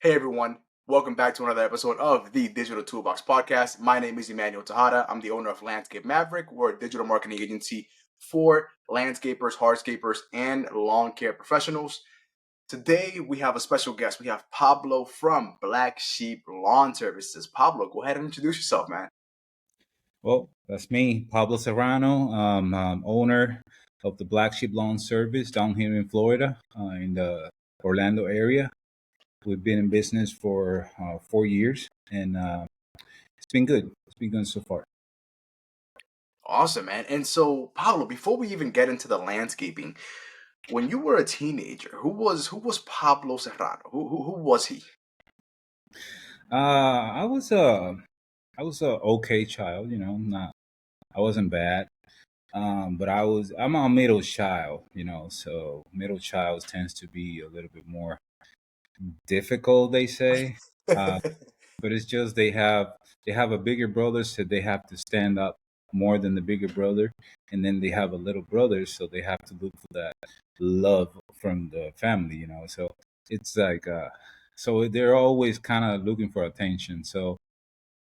Hey everyone, welcome back to another episode of the Digital Toolbox Podcast. My name is Emmanuel Tejada. I'm the owner of Landscape Maverick. We're a digital marketing agency for landscapers, hardscapers, and lawn care professionals. Today we have a special guest. We have Pablo from Black Sheep Lawn Services. Pablo, go ahead and introduce yourself, man. Well, that's me, Pablo Serrano, owner of the Black Sheep Lawn Service down here in Florida, in the Orlando area. We've been in business for 4 years, and it's been good. It's been good so far. Awesome, man. And so, Pablo, before we even get into the landscaping, when you were a teenager, who was Pablo Serrano? Who was he? I was a okay child, not I wasn't bad. But I'm a middle child, so middle child tends to be a little bit more difficult, they say. Uh, but it's just they have a bigger brother, so they have to stand up more than the bigger brother, and then they have a little brother, so they have to look for that love from the family, so it's like so they're always kind of looking for attention. So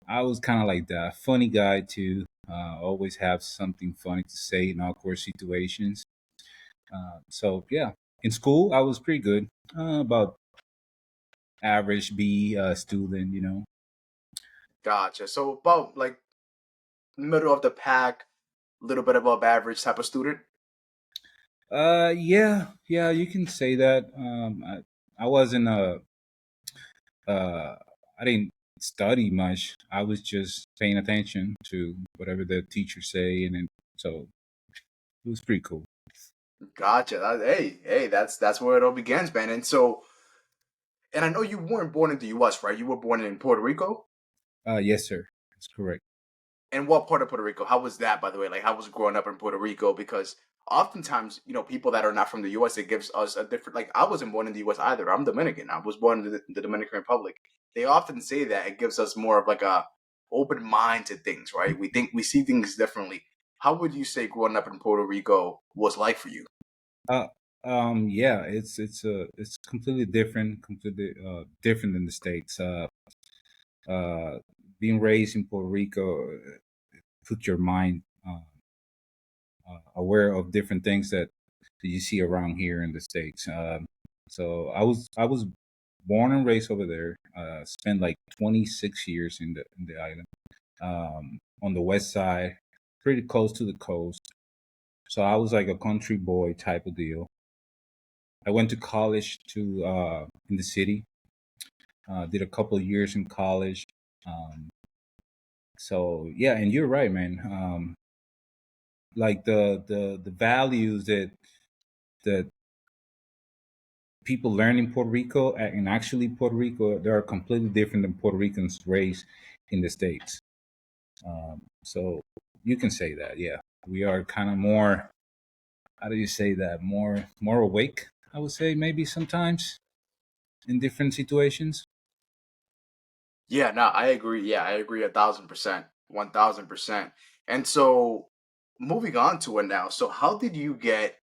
I was kind of like that funny guy too, always have something funny to say in awkward situations. So yeah, in school I was pretty good, about average B student, Gotcha. So about like middle of the pack, little bit above average type of student. Yeah, you can say that. I wasn't I didn't study much. I was just paying attention to whatever the teacher say, and then so it was pretty cool. Gotcha. Hey, that's where it all begins, man. And so, and I know you weren't born in the U.S., right? You were born in Puerto Rico. Yes, sir. That's correct. And what part of Puerto Rico? How was that, by the way? Like, how was growing up in Puerto Rico? Because oftentimes, people that are not from the U.S., it gives us a different. Like, I wasn't born in the U.S. either. I'm Dominican. I was born in the Dominican Republic. They often say that it gives us more of like a open mind to things, right? We see things differently. How would you say growing up in Puerto Rico was like for you? Uh, yeah, it's completely different, completely different than the states. Uh, Being raised in Puerto Rico, put your mind aware of different things that you see around here in the states. So I was born and raised over there. Spent like 26 years in the island, on the west side, pretty close to the coast. So I was like a country boy type of deal. I went to college to in the city. Did a couple of years in college. Um, so yeah, and you're right, man. Like the values that people learn in Puerto Rico, and actually Puerto Rico, they are completely different than Puerto Ricans raised in the states. So you can say that, yeah, we are kind of more. How do you say that? More awake, I would say, maybe sometimes in different situations. Yeah, no, I agree. Yeah, I agree 1,000%, 1,000%. And so, moving on to it now. So, how did you get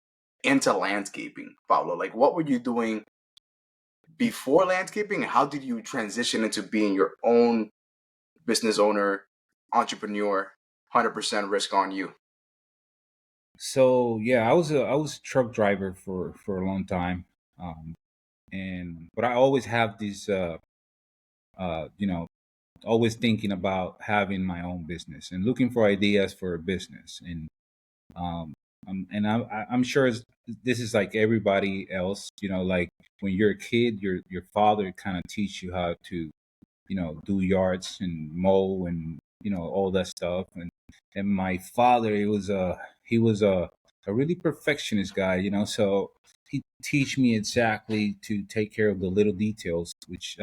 into landscaping, Pablo? Like, what were you doing before landscaping, and how did you transition into being your own business owner, entrepreneur, 100% risk on you? So yeah, I was a truck driver for a long time, um, and but I always have this, uh, you know, always thinking about having my own business and looking for ideas for a business. And I'm sure this is like everybody else, like when you're a kid, your father kind of teach you how to, do yards and mow and all that stuff. And my father, he was a really perfectionist guy, so he teach me exactly to take care of the little details, which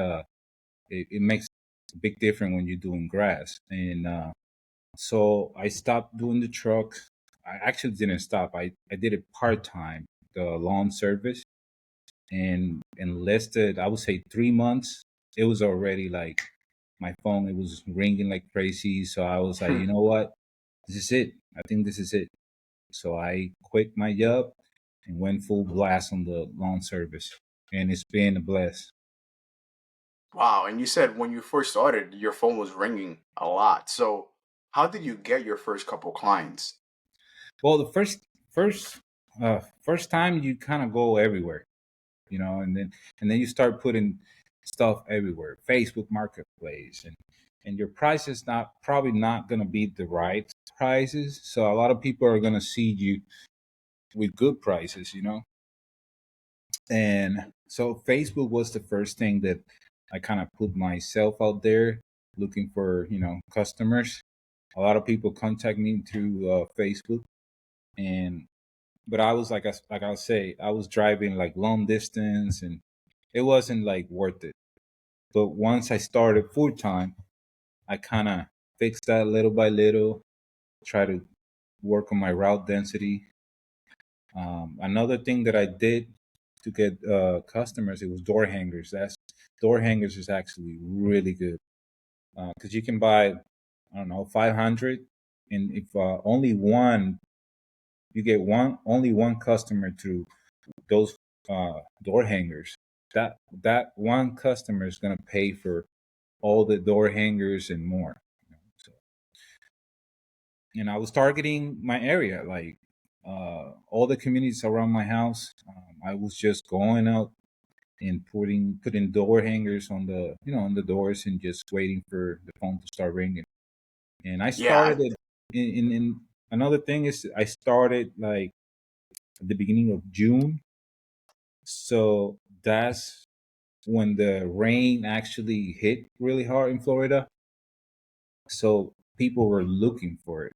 it makes a big difference when you're doing grass. And so I stopped doing the truck. I actually didn't stop. I did it part time, the lawn service, and enlisted. I would say 3 months. It was already like my phone. It was ringing like crazy. So I was like, you know what? This is it. I think this is it. So I quit my job and went full blast on the lawn service, and it's been a bless. Wow, and you said when you first started, your phone was ringing a lot. So, how did you get your first couple clients? Well, the first first time you kind of go everywhere, you know, and then you start putting stuff everywhere, Facebook Marketplace, and your price is not probably not going to be the right prices. So a lot of people are going to see you with good prices, you know. And so Facebook was the first thing that I kind of put myself out there looking for, you know, customers. A lot of people contact me through Facebook, and but I was like I say, I was driving like long distance, and it wasn't like worth it. But once I started full time, I kind of fixed that little by little, try to work on my route density. Another thing that I did to get customers, it was door hangers. That's door hangers is actually really good because you can buy, I don't know, 500, and if only one, you get one, only one customer through those door hangers. That one customer is gonna pay for all the door hangers and more. You know? So, and I was targeting my area, like all the communities around my house. I was just going out and putting door hangers on the, you know, on the doors and just waiting for the phone to start ringing. And I Yeah, started it in another thing is I started like at the beginning of June. So that's when the rain actually hit really hard in Florida. So people were looking for it,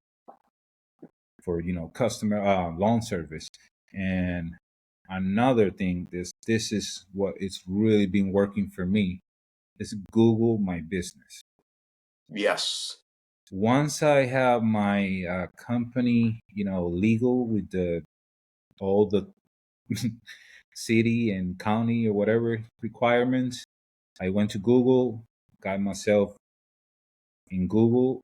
for, you know, customer loan service. And another thing, this is what it's really been working for me, is Google My Business. yes. Once I have my company, you know, legal with the all the city and county or whatever requirements, I went to Google, got myself in Google.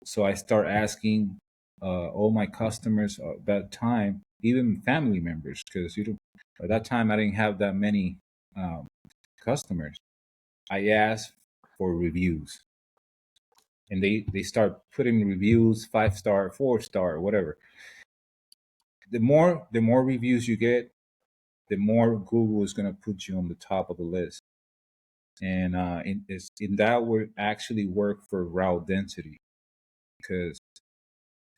So I start asking all my customers at that time, even family members, because you don't, at that time I didn't have that many um, customers. I asked for reviews, and they start putting reviews, 5 star, 4 star, whatever. The more reviews you get, the more Google is going to put you on the top of the list. And in that would actually work for route density, because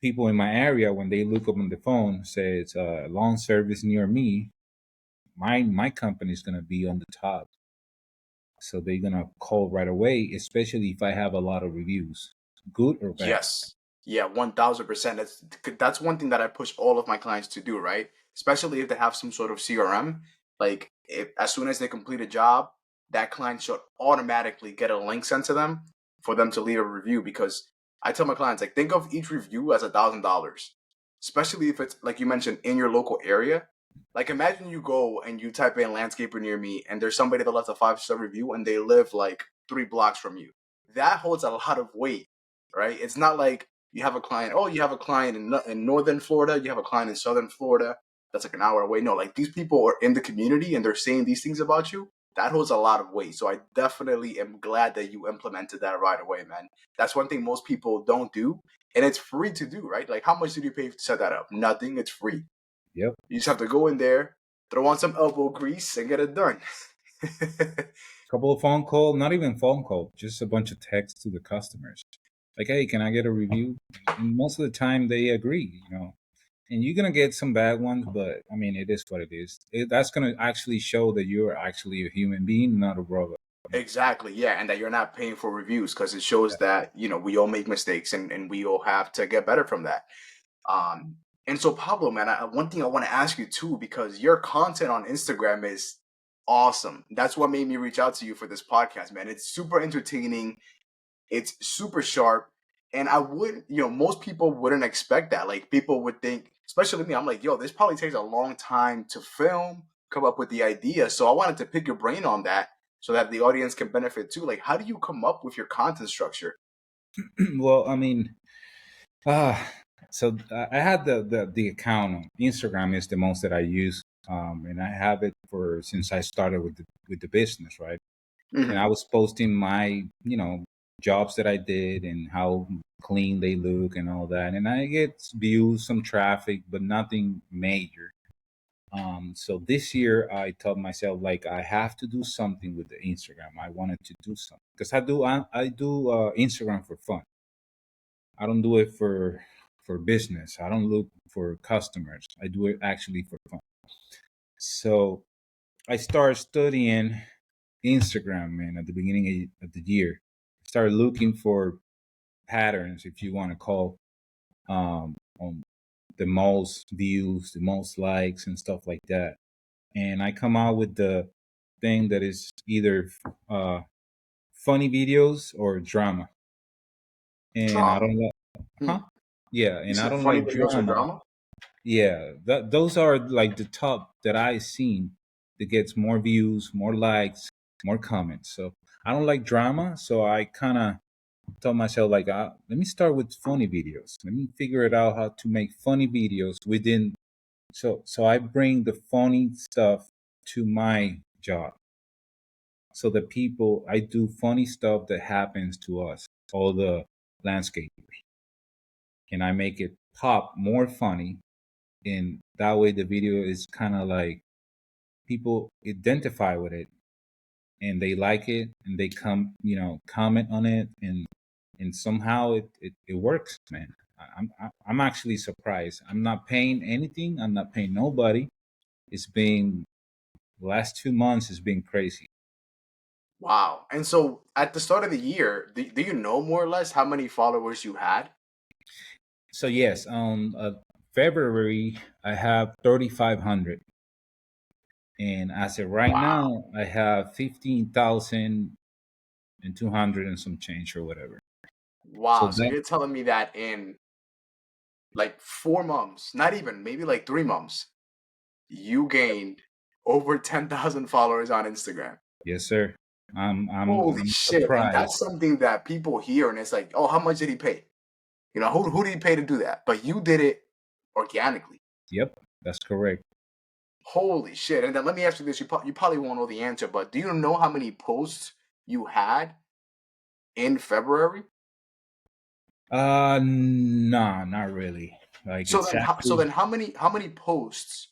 people in my area, when they look up on the phone, say it's a lawn service near me, my company is gonna be on the top. So they're gonna call right away, especially if I have a lot of reviews, good or bad. Yes. Yeah, 1000%. That's one thing that I push all of my clients to do, right? Especially if they have some sort of CRM. Like if as soon as they complete a job, that client should automatically get a link sent to them for them to leave a review because I tell my clients like think of each review as $1,000. Especially if it's like you mentioned in your local area. Like imagine you go and you type in landscaper near me and there's somebody that left a 5-star review and they live like 3 blocks from you. That holds a lot of weight, right? It's not like you have a client. Oh, you have a client in northern Florida. You have a client in southern Florida. That's like an hour away. No, like these people are in the community and they're saying these things about you. That holds a lot of weight. So I definitely am glad that you implemented that right away, man. That's one thing most people don't do, and it's free to do, right? Like how much did you pay to set that up? Nothing. It's free. Yep. You just have to go in there, throw on some elbow grease, and get it done. Couple of phone call, not even phone call, just a bunch of texts to the customers. Like, hey, can I get a review? And most of the time they agree, you know. And you're gonna get some bad ones, but I mean, it is what it is. That's gonna actually show that you're actually a human being, not a robot. Exactly, yeah, and that you're not paying for reviews because it shows that we all make mistakes and we all have to get better from that. Um, and so Pablo, man, one thing I want to ask you too because your content on Instagram is awesome. That's what made me reach out to you for this podcast, man. It's super entertaining. It's super sharp. And I would, most people wouldn't expect that. Like people would think, especially me, I'm like, yo, this probably takes a long time to film, come up with the idea. So I wanted to pick your brain on that so that the audience can benefit too. Like, how do you come up with your content structure? Well, I mean, uh, so I had the account on Instagram is the most that I use, and I have it for since I started with the business, right? and Hmm. I was posting my, jobs that I did and how clean they look and all that. And I get views, some traffic, but nothing major. So this year I told myself like I have to do something with the Instagram. I wanted to do something because I do Instagram for fun. I don't do it for business. I don't look for customers. I do it actually for fun. So I started studying Instagram, man, at the beginning of the year. Started looking for patterns, if you want to call, on the most views, the most likes, and stuff like that. And I come out with the thing that is either uh, funny videos or drama. And I Drama. don't like, Hmm. huh? Yeah, You and I said don't funny like videos or drama. drama? Yeah, those are like the top that I seen that gets more views, more likes, more comments. So I don't like drama, so I kind of told myself like, let me start with funny videos. Let me figure it out how to make funny videos within. So I bring the funny stuff to my job, so the people I do funny stuff that happens to us, all the landscapers, and I make it pop more funny, and that way the video is kind of like people identify with it and they like it and they come, comment on it, and somehow it works, man. I'm actually surprised. I'm not paying anything. I'm not paying nobody. It's been the last 2 months has been crazy. Wow. And so at the start of the year, do you know more or less how many followers you had? So yes, on February I have 3,500, and as of right Wow. now I have 15,200 and some change or whatever. So Wow. So that you're telling me that in like 4 months, not even, maybe like 3 months, you gained over 10,000 followers on Instagram. yes, sir. Holy I'm shit. And surprised. that's something that people hear and it's like, oh, how much did he pay? Who did he pay to do that? But you did it organically. Yep, that's correct. Holy shit. And then let me ask you this. You probably won't know the answer, but do you know how many posts you had in February? Nah, not really. Like So exactly. then how many posts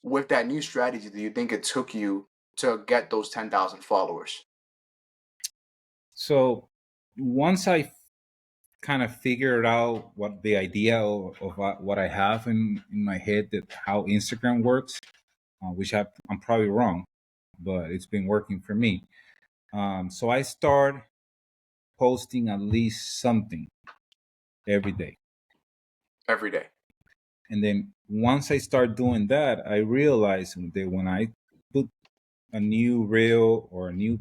with that new strategy do you think it took you to get those 10,000 followers? So once I kind of figured out what the idea of what I have in my head, that how Instagram works, which I'm probably wrong, but it's been working for me. So I start posting at least something every day. Every day. And then once I start doing that, I realize that when I put a new reel or a new,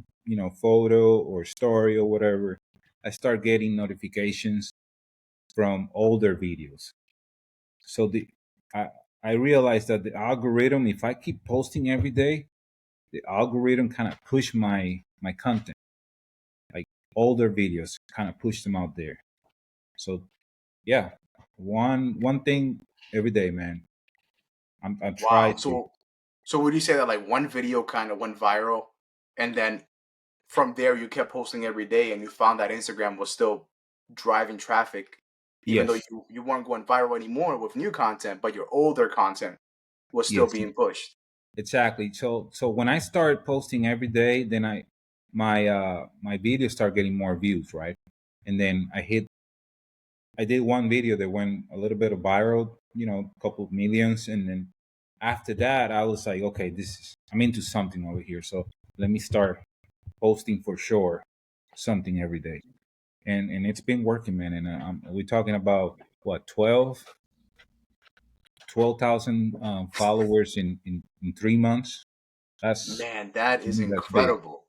photo or story or whatever, I start getting notifications from older videos. So I I realized that the algorithm, if I keep posting every day, the algorithm kind of push my content, like older videos, kind of push them out there. So yeah, one thing every day, man. I try Wow. to. So would you say that like one video kind of went viral and then from there you kept posting every day and you found that Instagram was still driving traffic even though Yes, you weren't going viral anymore with new content, but your older content was still yes, being pushed. exactly. So when I start posting every day, then my videos start getting more views, right? And then I did one video that went a little bit of viral, a couple of millions, and then after that, I was like, okay, I'm into something over here, so let me start posting for sure, something every day, and it's been working, man. And we're talking about what 12,000 followers in 3 months. That's Man, that To is me, that's big. incredible.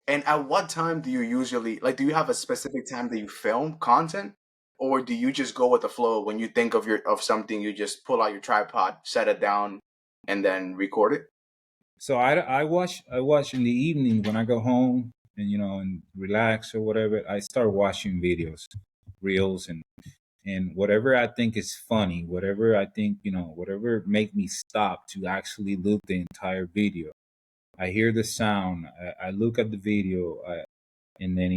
And at what time do you usually like do you have a specific time that you film content or do you just go with the flow when you think of something you just pull out your tripod, set it down and then record it? So I watch in the evening when I go home and and relax or whatever. I start watching videos, reels, and whatever I think is funny, whatever I think whatever make me stop to actually look the entire video. I hear the sound. I look at the video, and then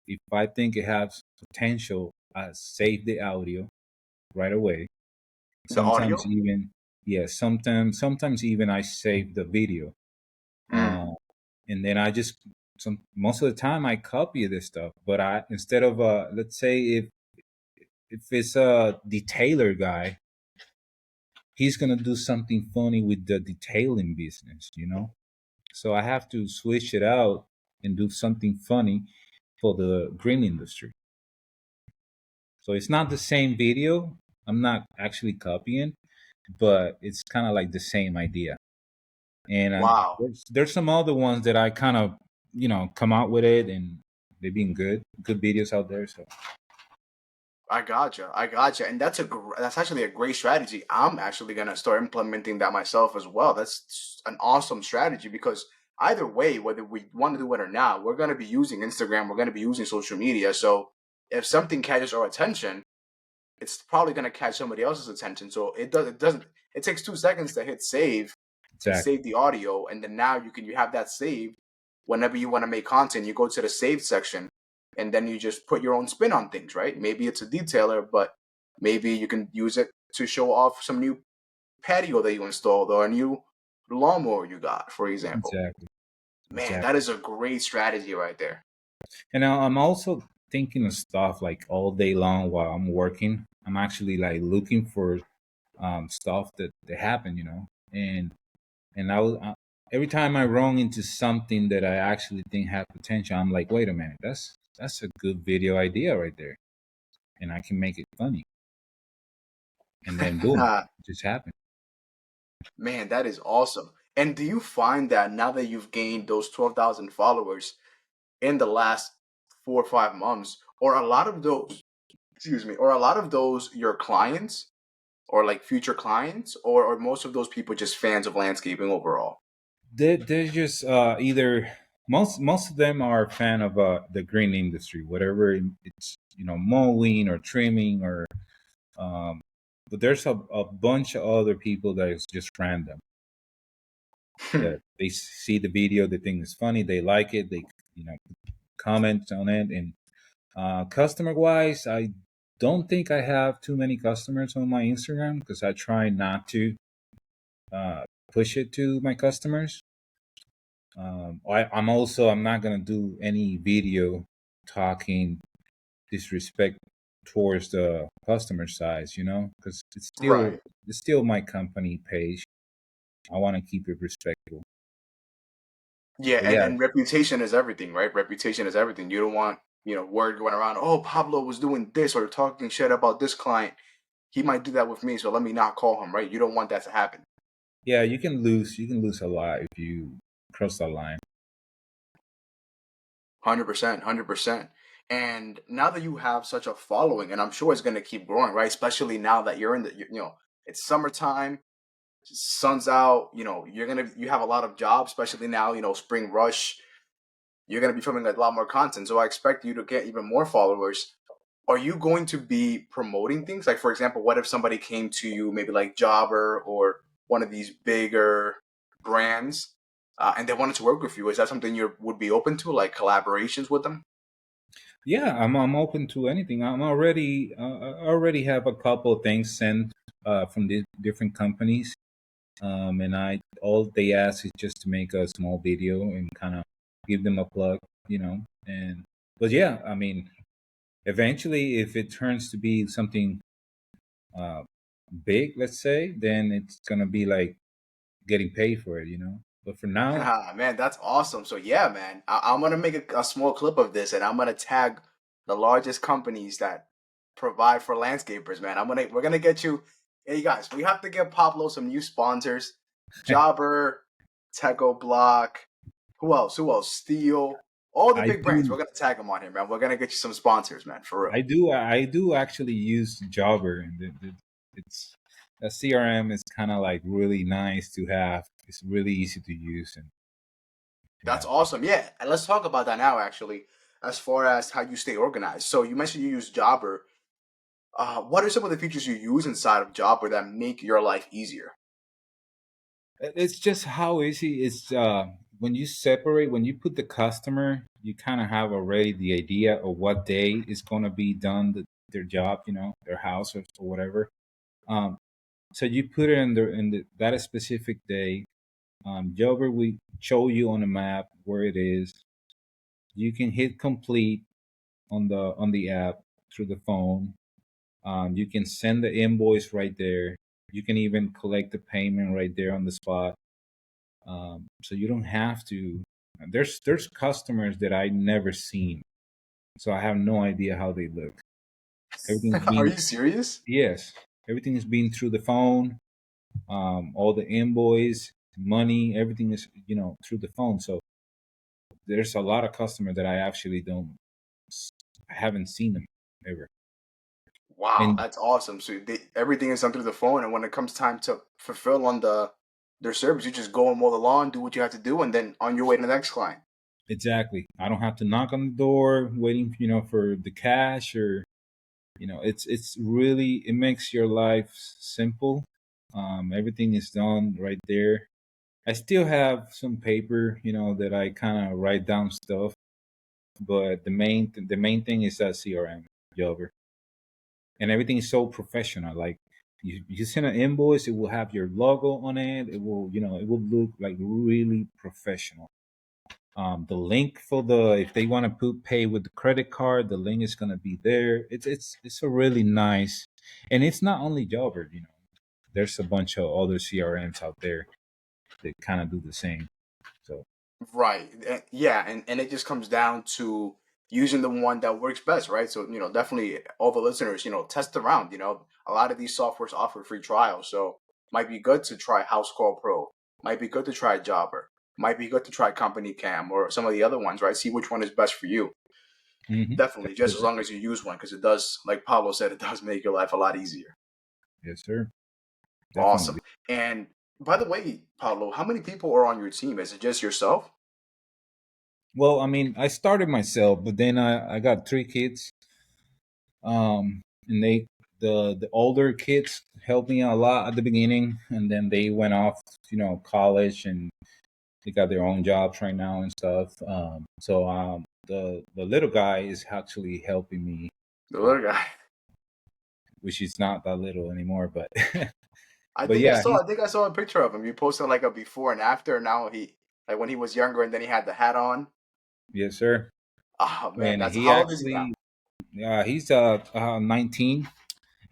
if I think it has potential, I save the audio right away. The Sometimes audio? even yeah, sometimes even I save the video, Mm. uh, and then I just most of the time I copy this stuff. But I instead of let's say if it's a detailer guy, he's gonna do something funny with the detailing business, you know. So I have to switch it out and do something funny for the grill industry. So it's not the same video. I'm not actually copying, but it's kind of like the same idea. And Wow. there's some other ones that I kind of come out with it, and they've been good videos out there. So I gotcha. I gotcha. And that's actually a great strategy. I'm actually gonna start implementing that myself as well. That's an awesome strategy because either way, whether we want to do it or not, we're gonna be using Instagram. We're gonna be using social media. So if something catches our attention, it's probably going to catch somebody else's attention. So it takes 2 seconds to hit save and exactly, save the audio. And then now you have that saved. Whenever you want to make content, you go to the saved section and then you just put your own spin on things, right? Maybe it's a detailer, but maybe you can use it to show off some new patio that you installed or a new lawnmower you got, for example. exactly, Man, that exactly. is a great strategy right there. And now I'm also thinking of stuff like all day long while I'm working. I'm actually like looking for stuff that happen, and every time I run into something that I actually think have potential, I'm like, wait a minute, that's a good video idea right there, and I can make it funny, and then boom, it just happened. Man, that is awesome. And do you find that now that you've gained those 12,000 followers in the last 4 or 5 months, or a lot of those, excuse me, or a lot of those your clients or like future clients, or most of those people just fans of landscaping overall? They're just either most of them are a fan of the green industry, whatever it's mowing or trimming or um, but there's a bunch of other people that is just random that they see the video, they think it's funny, they like it, they you know comment on it, and customer wise, I don't think I have too many customers on my Instagram because I try not to uh, push it to my customers. I'm not gonna do any video talking disrespect towards the customer size, because Right. it's still my company page. I want to keep it respectful. Yeah, But and yeah, reputation is everything, right? Reputation is everything. You don't want, word going around, oh, Pablo was doing this or talking shit about this client. He might do that with me, so let me not call him, right? You don't want that to happen. yeah, you can lose a lot if you cross that line. 100%, 100%. And now that you have such a following, and I'm sure it's going to keep growing, right? Especially now that you're in it's summertime, sun's out, you have a lot of jobs, especially now, spring rush. You're going to be filming a lot more content. So I expect you to get even more followers. Are you going to be promoting things? Like, for example, what if somebody came to you, maybe like Jobber or one of these bigger brands, and they wanted to work with you? Is that something you would be open to, like collaborations with them? Yeah, I'm open to anything. I already have a couple of things sent from the different companies, and I all they ask is just to make a small video and kind of give them a plug, and but yeah, I mean, eventually, if it turns to be something uh, big, let's say, then it's gonna be like getting paid for it. But for now, Man, that's awesome. So yeah, man, I'm gonna make a small clip of this, and I'm gonna tag the largest companies that provide for landscapers. Man, we're gonna get you. Hey guys, we have to get Pablo some new sponsors. Jobber, Teco Block. Who else? Who else? Steel. All the I big brands. We're do, gonna tag them on here, man. We're gonna get you some sponsors, man, for real. I do actually use Jobber, and it's a CRM is kind of like really nice to have. It's really easy to use, and That's yeah. awesome. Yeah, and let's talk about that now. Actually, as far as how you stay organized. So you mentioned you use Jobber. What are some of the features you use inside of Jobber that make your life easier? It's just how easy it's when you separate, when you put the customer, you kind of have already the idea of what day is going to be done their job, their house or whatever. Um, so you put it in that specific day. Jover, we show you on the map where it is. You can hit complete on the app through the phone. You can send the invoice right there. You can even collect the payment right there on the spot. So you don't have to. There's customers that I never seen, so I have no idea how they look. Everything's Are been you serious? yes, everything is being through the phone. All the invoice, money, everything is through the phone. So there's a lot of customers that I actually don't, I haven't seen them ever. Wow, And that's awesome. So everything is done through the phone, and when it comes time to fulfill on their service, you just go and mow the lawn, do what you have to do, and then on your way to the next client. exactly, I don't have to knock on the door waiting, for the cash or it's really, it makes your life simple. Everything is done right there. I still have some paper, that I kind of write down stuff, but the main thing is that CRM, Jobber, and everything is so professional. Like you send an invoice, it will have your logo on it. It will, it will look like really professional. The link for the, if they want to pay with the credit card, the link is gonna be there. It's a really nice, and it's not only Jobber. There's a bunch of other CRMs out there that kind of do the same. So Right. Yeah, and it just comes down to using the one that works best, right? So, definitely all the listeners, test around, a lot of these softwares offer free trials. So, might be good to try House Call Pro, might be good to try Jobber, might be good to try Company Cam or some of the other ones, right? See which one is best for you. Definitely, that's just as correct. long as you use one, because it does, like Pablo said, it does make your life a lot easier. Yes, sir. Awesome. Definitely. And by the way, Pablo, how many people are on your team? Is it just yourself? Well, I mean, I started myself, but then I got three kids. And the older kids helped me a lot at the beginning, and then they went off, college, and they got their own jobs right now and stuff. So the little guy is actually helping me, The uh, little guy. which is not that little anymore, but I but think I yeah, saw. he's I think I saw a picture of him. You posted like a before and after. And now he, like when he was younger, and then he had the hat on. yes, sir. Oh man, And that's he how old is he now? actually, he's 19,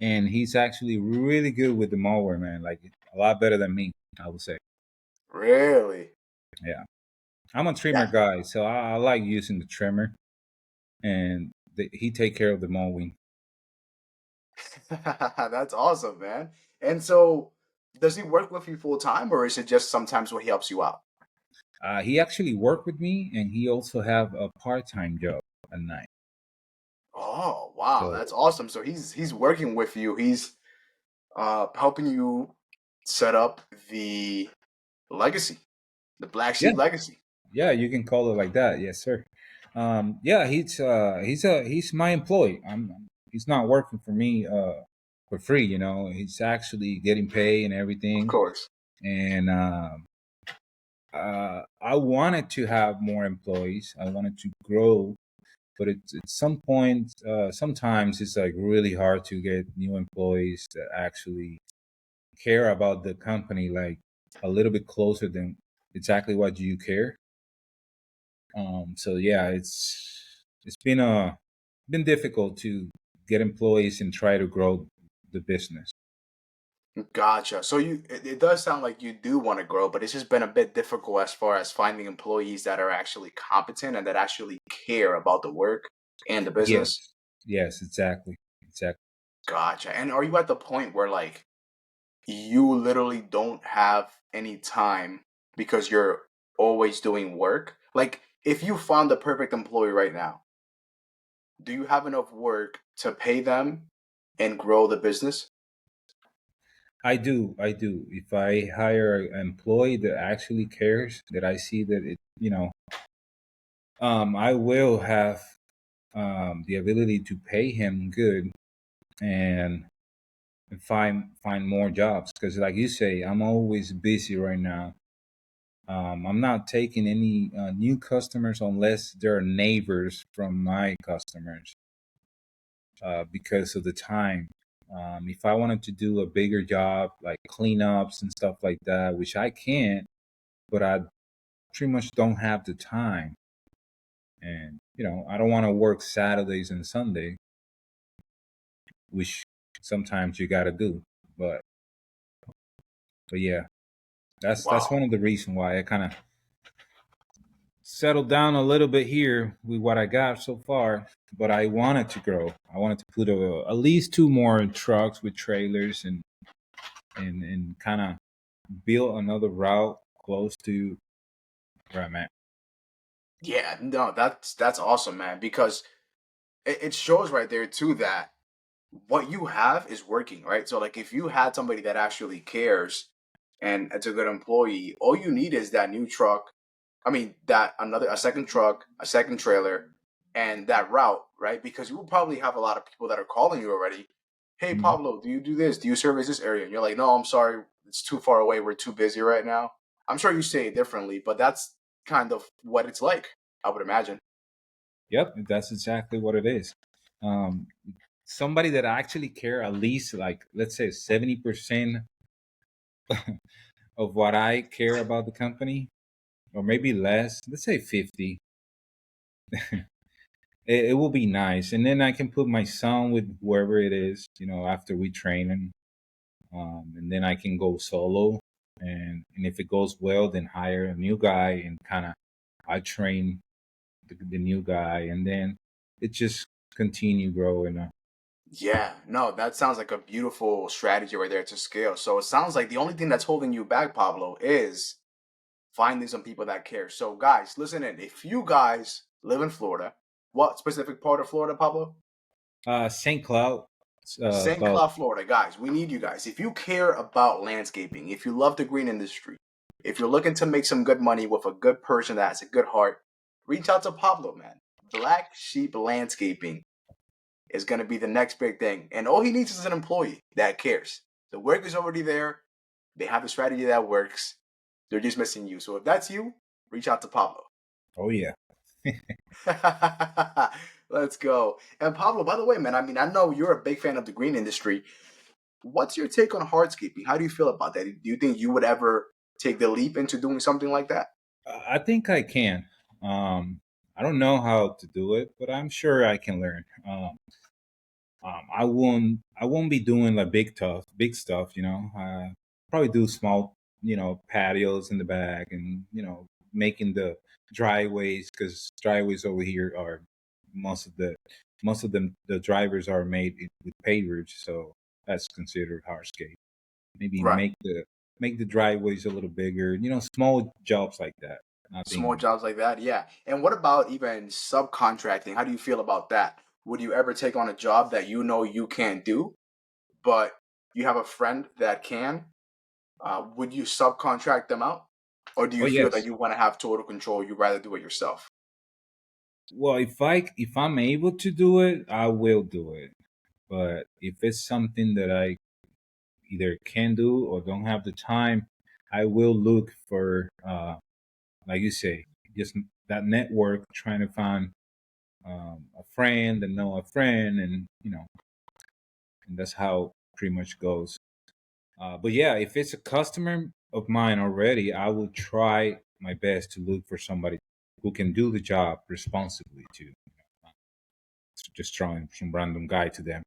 and he's actually really good with the mower, man. Like a lot better than me, I would say. Really? Yeah, I'm a trimmer Yeah, guy, so I like using the trimmer, and he take care of the mowing. that's awesome, man. And so, does he work with you full time, or is it just sometimes when he helps you out? He actually worked with me, and he also have a part-time job at night. Oh wow, So that's awesome. So he's working with you. He's helping you set up the legacy, the Black yeah, Sheep legacy. yeah, you can call it like that. Yes, sir. Yeah, he's my employee. He's not working for me for free. He's actually getting paid and Of everything. course. And I wanted to have more employees. I wanted to grow, but at some point, sometimes it's like really hard to get new employees that actually care about the company, like a little bit closer than exactly what you care. So yeah, it's been difficult to get employees and try to grow the business. Gotcha. So it does sound like you do want to grow, but it's just been a bit difficult as far as finding employees that are actually competent and that actually care about the work and the business. Yes, yes, exactly. Gotcha. And are you at the point where like you literally don't have any time because you're always doing work? Like if you found the perfect employee right now, do you have enough work to pay them and grow the business? I do. If I hire an employee that actually cares, that I see that I will have the ability to pay him good, and and find more jobs. Because, like you say, I'm always busy right now. I'm not taking any new customers unless they're neighbors from my customers, because of the time. If I wanted to do a bigger job, like cleanups and stuff like that, which I can't, but I pretty much don't have the time. And, I don't want to work Saturdays and Sunday, which sometimes you got to do. But, but yeah, that's Wow. one of the reasons why I kind of settled down a little bit here with what I got so far. But I wanted to grow. I wanted to put at least two more trucks with trailers, and kind of build another route close to where I'm at. Yeah, no, that's awesome, man, because it shows right there too that what you have is working, right? So like if you had somebody that actually cares and it's a good employee, all you need is that new truck. I mean, that another a second truck, a second trailer, and that route, right? Because you will probably have a lot of people that are calling you already. Hey Mhm. Pablo, do you do this? Do you service this area? And you're like, no, I'm sorry, it's too far away. We're too busy right now. I'm sure you say it differently, but that's kind of what it's like, I would imagine. Yep, that's exactly what it is. Um, Somebody that actually care at least, like, let's say 70% of what I care about the company, or maybe less. Let's say 50. It will be nice, and then I can put my son with whoever it is. After we train him, and then I can go solo. And if it goes well, then hire a new guy and kind of I train the new guy, and then it just continue growing. Yeah, no, that sounds like a beautiful strategy right there to scale. So it sounds like the only thing that's holding you back, Pablo, is finding some people that care. So guys, listen in. If you guys live in Florida, what specific part of Florida, Pablo? St. Cloud, St. about. Cloud, Florida. Guys, we need you guys. If you care about landscaping, if you love the green industry, if you're looking to make some good money with a good person that has a good heart, reach out to Pablo, man. Black Sheep Landscaping is going to be the next big thing. And all he needs is an employee that cares. The work is already there. They have a strategy that works. They're just missing you. So if that's you, reach out to Pablo. Oh yeah. Let's go. And Pablo, by the way, man, I mean, I know you're a big fan of the green industry. What's your take on hardscaping? How do you feel about that? Do you think you would ever take the leap into doing something like that? I think I can. I don't know how to do it, but I'm sure I can learn. I won't be doing like big stuff. Probably do small, patios in the back, and making the driveways, because driveways over here are most of them the drivers are made with pavers, so that's considered hardscape. Maybe Right. make the driveways a little bigger. Small jobs like that. Small Nothing. jobs like that, yeah. And what about even subcontracting? How do you feel about that? Would you ever take on a job that you know you can't do, but you have a friend that can? Would you subcontract them out, or do Oh you feel that yes. you want to have total control? You'd rather do it yourself? Well, if I'm able to do it, I will do it. But if it's something that I either can do or don't have the time, I will look for, like you say, just that network, trying to find a friend and know a friend, and that's how pretty much goes. But yeah, if it's a customer of mine already, I will try my best to look for somebody who can do the job responsibly too. Just throwing some random guy to them.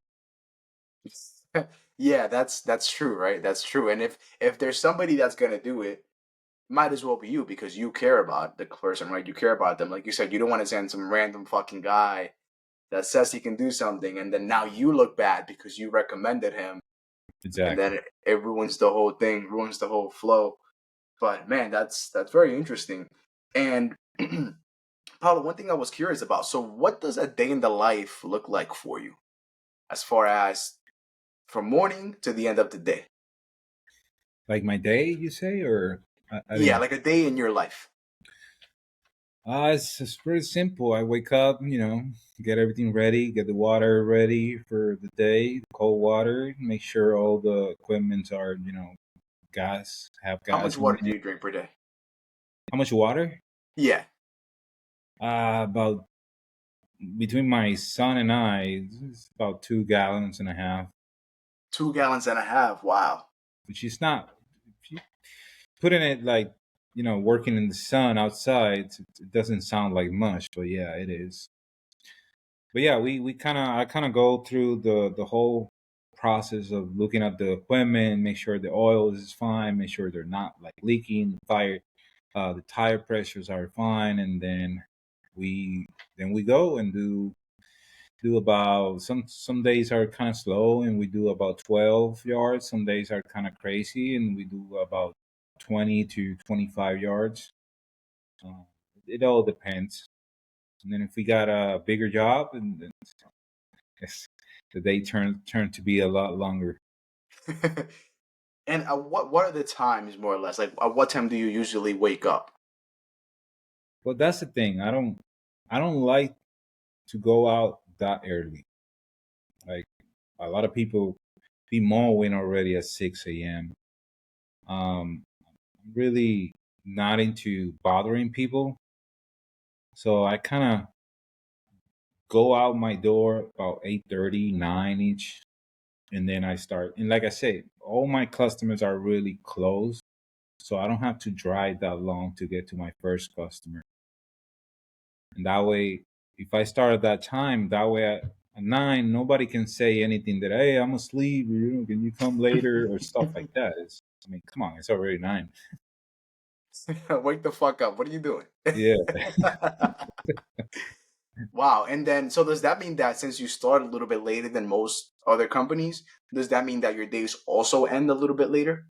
Yeah, that's true, right? That's true. And if there's somebody that's gonna do it, might as well be you because you care about the person, right? You care about them. Like you said, you don't want to send some random fucking guy that says he can do something, and then now you look bad because you recommended him, and then Exactly. it ruins the whole thing, ruins the whole flow. But man, that's very interesting. And Paulo, one thing I was curious about. So, what does a day in the life look like for you, as far as from morning to the end of the day? Like my day, you say, or I Yeah, didn't. like a day in your life. It's pretty simple. I wake up, get everything ready, get the water ready for the day, cold water, make sure all the equipments are, have How much gas in water do it. you drink per day? How much water? Yeah, About between my son and I, it's about 2 gallons and a half, 2 gallons and a half. Wow. which is not, if you putting it like, working in the sun outside, it doesn't sound like much, but yeah, it is. But yeah, we I kind of go through the whole process of looking at the equipment, make sure the oil is fine, make sure they're not like leaking, the tire pressures are fine, and we we go and do about some days are kind of slow and we do about 12 yards. Some days are kind of crazy and we do about 20 to 25 yards. Uh, it all depends. And then if we got a bigger job, and then yes, the day turn to be a lot longer. And what are the times more or less? Like, at what time do you usually wake up? But that's the thing. I don't like to go out that early. Like a lot of people be mowing already at 6 a.m. I'm really not into bothering people, so I kind of go out my door about 8:30, 9 each, and then I start. And like I say, all my customers are really close, so I don't have to drive that long to get to my first customer. And that way, if I start at that time, that way at 9, nobody can say anything that, hey, I'm asleep, can you come later, or stuff like that. I mean, come on, it's already 9. Wake the fuck up. What are you doing? Yeah. Wow. And then, so does that mean that since you start a little bit later than most other companies, does that mean that your days also end a little bit later?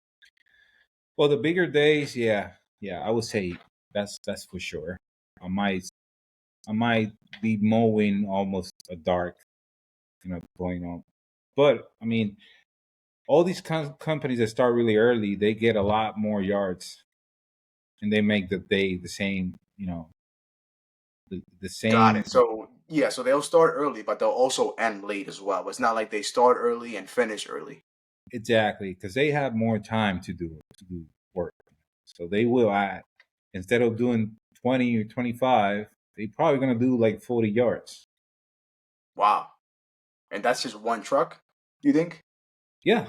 Well, the bigger days, yeah, yeah, I would say that's for sure. I might I might be mowing almost a dark, going on. But I mean, all these companies that start really early, they get a lot more yards, and they make the day the same. The Got same. it. So, yeah, so they'll start early, but they'll also end late as well. It's not like they start early and finish early. Exactly, because they have more time to do work. So they will add, instead of doing 20 or 25, they probably gonna do like 40 yards. Wow. And that's just one truck, you think? Yeah,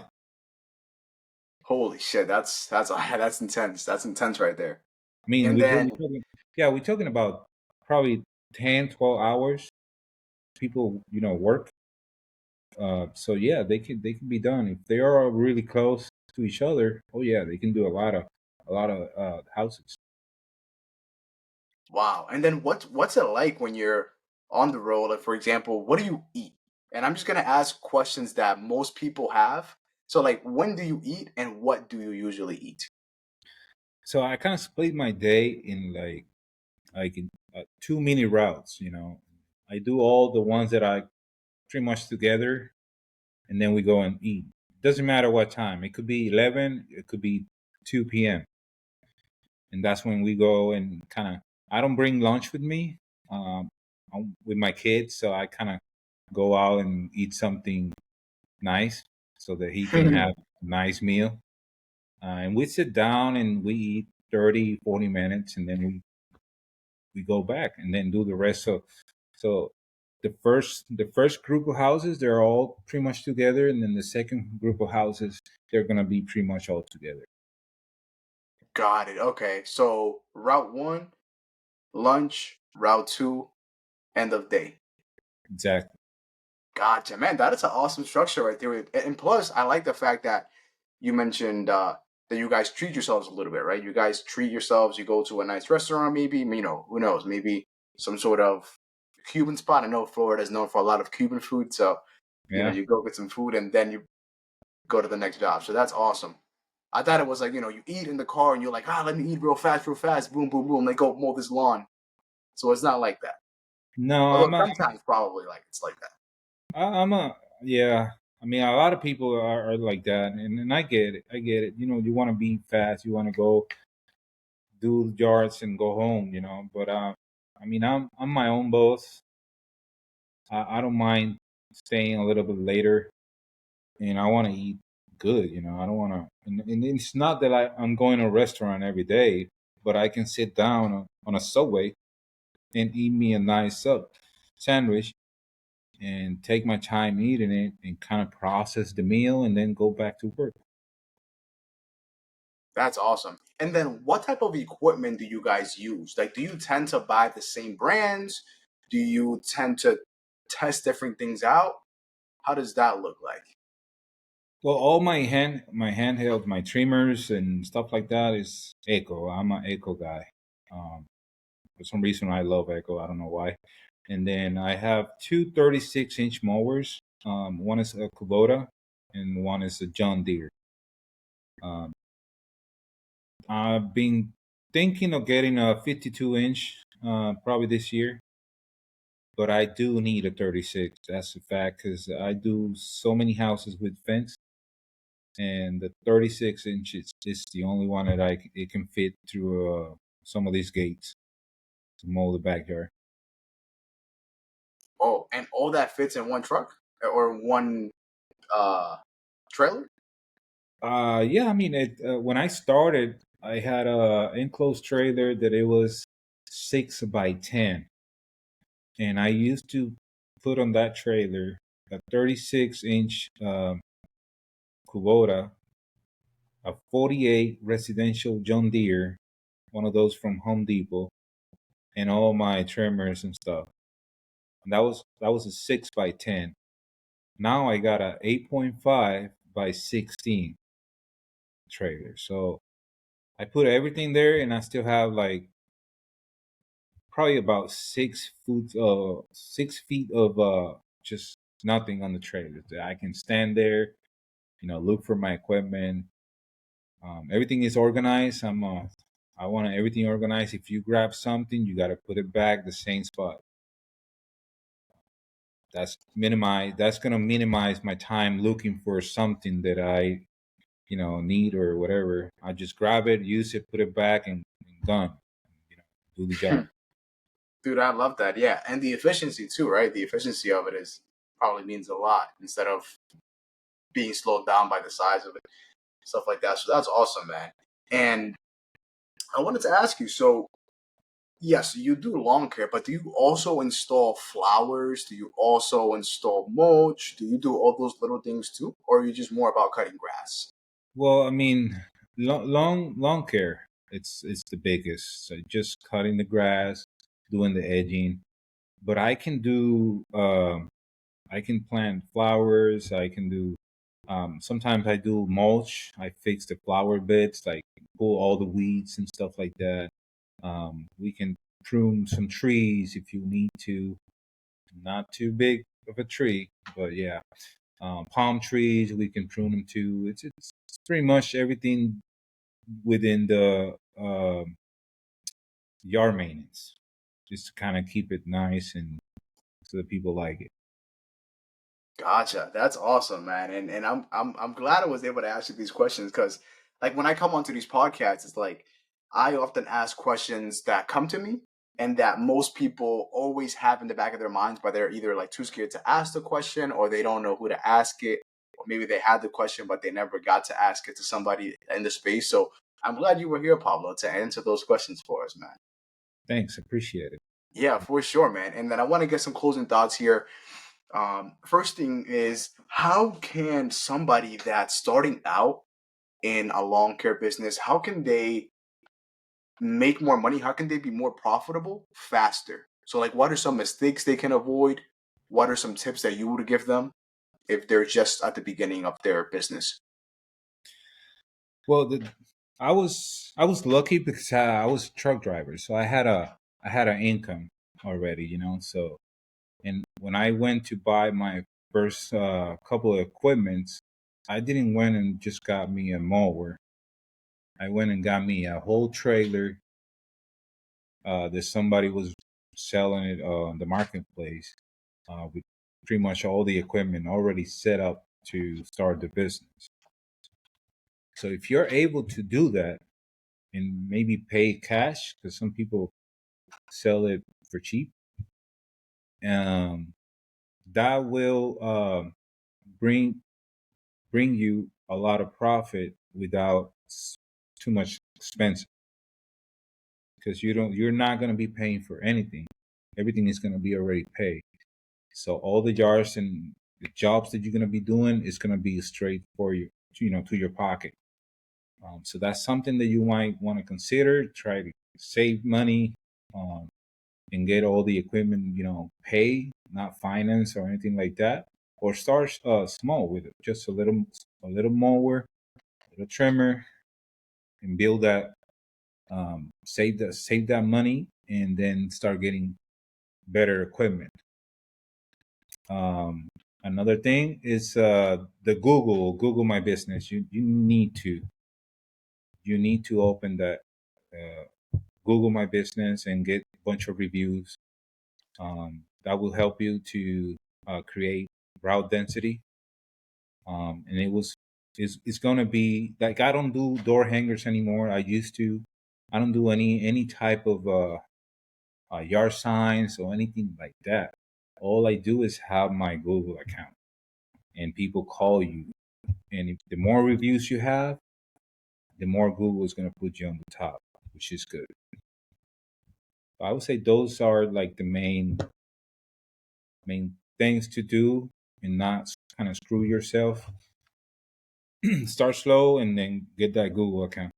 Holy shit, that's that's intense. That's intense right there. I mean, And we're then, talking, yeah, we're talking about probably 10, 12 hours. People, work. So yeah, they can be done if they are really close to each other. Oh yeah, they can do a lot of houses. wow. And then what's it like when you're on the road? Like, for example, what do you eat? And I'm just gonna ask questions that most people have. So, like, when do you eat, and what do you usually eat? So I kind of split my day in like in, two mini routes. I do all the ones that I pretty much together, and then we go and eat. Doesn't matter what time. It could be 11. It could be 2 p.m. And that's when we go and kind of. I don't bring lunch with me. I'm with my kids, so I kind of go out and eat something nice so that he can have a nice meal. And we sit down and we eat 30, 40 minutes, and then we go back and then do the rest. So the first group of houses, they're all pretty much together, and then the second group of houses, they're gonna be pretty much all together. Got it. Okay. So, route one, lunch. Route two, end of day. Exactly. Gotcha, man. That is an awesome structure right there. And plus, I like the fact that you mentioned that you guys treat yourselves a little bit, right? You guys treat yourselves. You go to a nice restaurant, maybe. Who knows? Maybe some sort of Cuban spot. I know Florida is known for a lot of Cuban food, so Yeah. you go get some food and then you go to the next job. So that's awesome. I thought it was like you eat in the car and you're like, let me eat real fast, boom, boom, boom. They go mow this lawn. So it's not like that. No, Although sometimes probably like it's like that. I'm a yeah. I mean, a lot of people are like that, and I get it. I get it. You want to be fast. You want to go do the yards and go home. But I mean, I'm my own boss. I don't mind staying a little bit later, and I want to eat good. I don't want to. And it's not that I'm going to a restaurant every day, but I can sit down on a subway and eat me a nice sandwich and take my time eating it and kind of process the meal and then go back to work. That's awesome. And then what type of equipment do you guys use? Like, do you tend to buy the same brands? Do you tend to test different things out? How does that look like? Well, all my handheld, my trimmers and stuff like that is Echo. I'm an Echo guy. Um, for some reason, I love Echo. I don't know why. And then I have two 36-inch mowers. One is a Kubota, and one is a John Deere. Um, I've been thinking of getting a 52-inch probably this year, but I do need a 36. That's a fact because I do so many houses with fence, and the 36 inches is the only one that it can fit through some of these gates to mow the backyard. Oh, and all that fits in one truck or one uh trailer? Yeah, I mean, when I started, I had a enclosed trailer that it was 6 by 10, and I used to put on that trailer a 36-inch Kubota, a 48 residential John Deere, one of those from Home Depot, and all my trimmers and stuff. And that was a 6 by 10. Now I got a 8.5 by 16 trailer. So I put everything there, and I still have like probably about 6 feet of just nothing on the trailer. That I can stand there, look for my equipment. Everything is organized. I want everything organized. If you grab something, you got to put it back the same spot. That's gonna minimize my time looking for something that I need or whatever. I just grab it, use it, put it back, and done. You know, do the job. Dude, I love that. Yeah, and the efficiency too, right? The efficiency of it is probably means a lot instead of being slowed down by the size of it, stuff like that. So that's awesome, man. And I wanted to ask you, so yes, you do lawn care, but do you also install flowers? Do you also install mulch? Do you do all those little things too? Or are you just more about cutting grass? Well, I mean, long care. It's the biggest. So just cutting the grass, doing the edging. But I can do. I can plant flowers. I can do. Sometimes I do mulch. I fix the flower beds, like pull all the weeds and stuff like that. We can prune some trees if you need to. Not too big of a tree, but yeah. Palm trees, we can prune them too. It's pretty much everything within the yard maintenance, just to kind of keep it nice and so that people like it. Gotcha. That's awesome, man. And I'm glad I was able to ask you these questions because like when I come onto these podcasts, it's like I often ask questions that come to me and that most people always have in the back of their minds, but they're either like too scared to ask the question or they don't know who to ask it, or maybe they had the question but they never got to ask it to somebody in the space. So I'm glad you were here, Pablo, to answer those questions for us, man. Thanks, appreciate it. Yeah, for sure, man. And then I want to get some closing thoughts here. First thing is, how can somebody that's starting out in a lawn care business, how can they make more money? How can they be more profitable faster? So, like, what are some mistakes they can avoid? What are some tips that you would give them if they're just at the beginning of their business? Well, I was lucky because I was a truck driver, so I had an income already, So, and when I went to buy my first couple of equipments, I didn't went and just got me a mower. I went and got me a whole trailer that somebody was selling it on the marketplace with pretty much all the equipment already set up to start the business. So if you're able to do that and maybe pay cash, because some people sell it for cheap. Um, that will bring bring you a lot of profit without too much expense, because you're not going to be paying for anything. Everything is going to be already paid. So all the jars and the jobs that you're going to be doing is going to be straight for you, to your pocket. So that's something that you might want to consider. Try to save money, um, and get all the equipment, pay, not finance or anything like that. Or start small with it, just a little mower, a little trimmer, and build that. Save that money, and then start getting better equipment. Um, Another thing is the Google My Business. You need to open that Google My Business and get a bunch of reviews. That will help you to create route density. And it's gonna be like, I don't do door hangers anymore. I used to. I don't do any type of yard signs or anything like that. All I do is have my Google account, and people call you. And if the more reviews you have, the more Google is going to put you on the top, which is good. I would say those are like the main things to do, and not kind of screw yourself. Start slow and then get that Google account.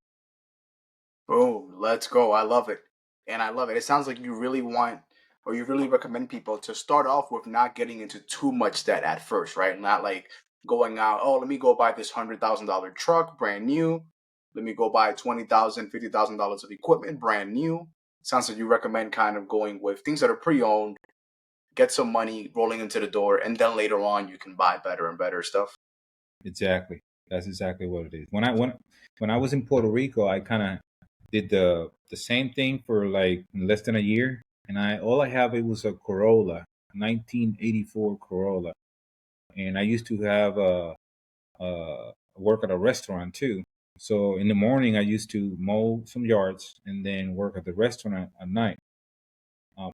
Boom, let's go. I love it. And I love it. It sounds like you really want, or you really recommend people to start off with not getting into too much debt at first, right? Not like going out, oh, let me go buy this $100,000 truck brand new. Let me go buy $20,000, $50,000 of equipment brand new. Sounds like you recommend kind of going with things that are pre-owned, get some money rolling into the door, and then later on you can buy better and better stuff. Exactly. That's exactly what it is. When I was in Puerto Rico, I kind of did the same thing for like less than a year, and I have, it was a Corolla, 1984 Corolla, and I used to have work at a restaurant too. So in the morning, I used to mow some yards and then work at the restaurant at night.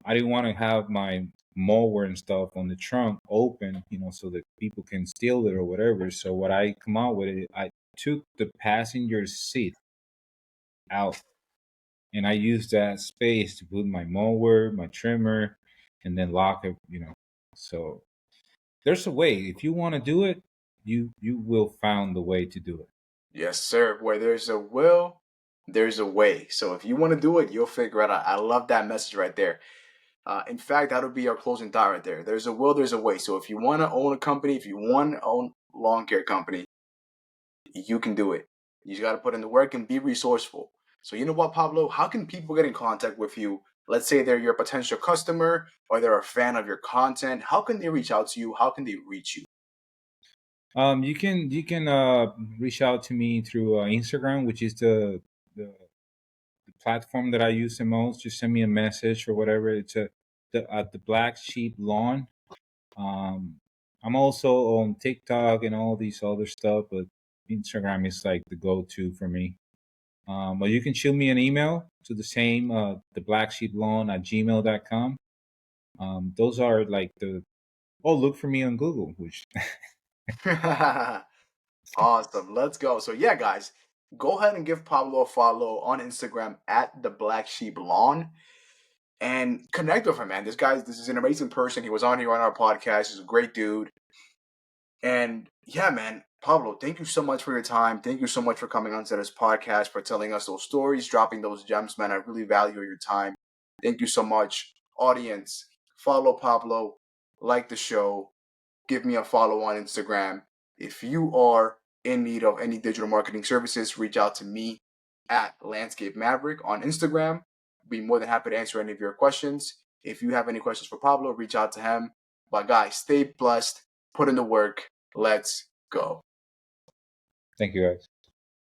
I didn't want to have my mower and stuff on the trunk open, so that people can steal it or whatever. So what I come out with it, I took the passenger seat out, and I used that space to put my mower, my trimmer, and then lock it. So there's a way. If you want to do it, you will find the way to do it. Yes, sir. Where there's a will, there's a way. So if you want to do it, you'll figure it out. I love that message right there. In fact, that'll be our closing thought right there. There's a will, there's a way. So if you want to own a company, if you want to own lawn care company, you can do it. You just got to put in the work and be resourceful. So you know what, Pablo? How can people get in contact with you? Let's say they're your potential customer or they're a fan of your content. How can they reach out to you? How can they reach you? You can reach out to me through Instagram, which is the platform that I use the most. Just send me a message or whatever. It's the Black Sheep Lawn. Um, I'm also on TikTok and all these other stuff, but Instagram is like the go-to for me. But you can shoot me an email to the same the Black Sheep Lawn at gmail.com. Those are like look for me on Google, which Awesome. Let's go. So yeah, guys, go ahead and give Pablo a follow on Instagram at the Black Sheep Lawn and connect with him, man. This is an amazing person. He was on here on our podcast. He's a great dude. And yeah, man, Pablo, thank you so much for your time. Thank you so much for coming onto this podcast, for telling us those stories, dropping those gems, man. I really value your time. Thank you so much. Audience, follow Pablo, like the show, give me a follow on Instagram. If you are in need of any digital marketing services, reach out to me at Landscape Maverick on Instagram. Be more than happy to answer any of your questions. If you have any questions for Pablo, reach out to him. But guys, stay blessed, put in the work. Let's go. thank you guys.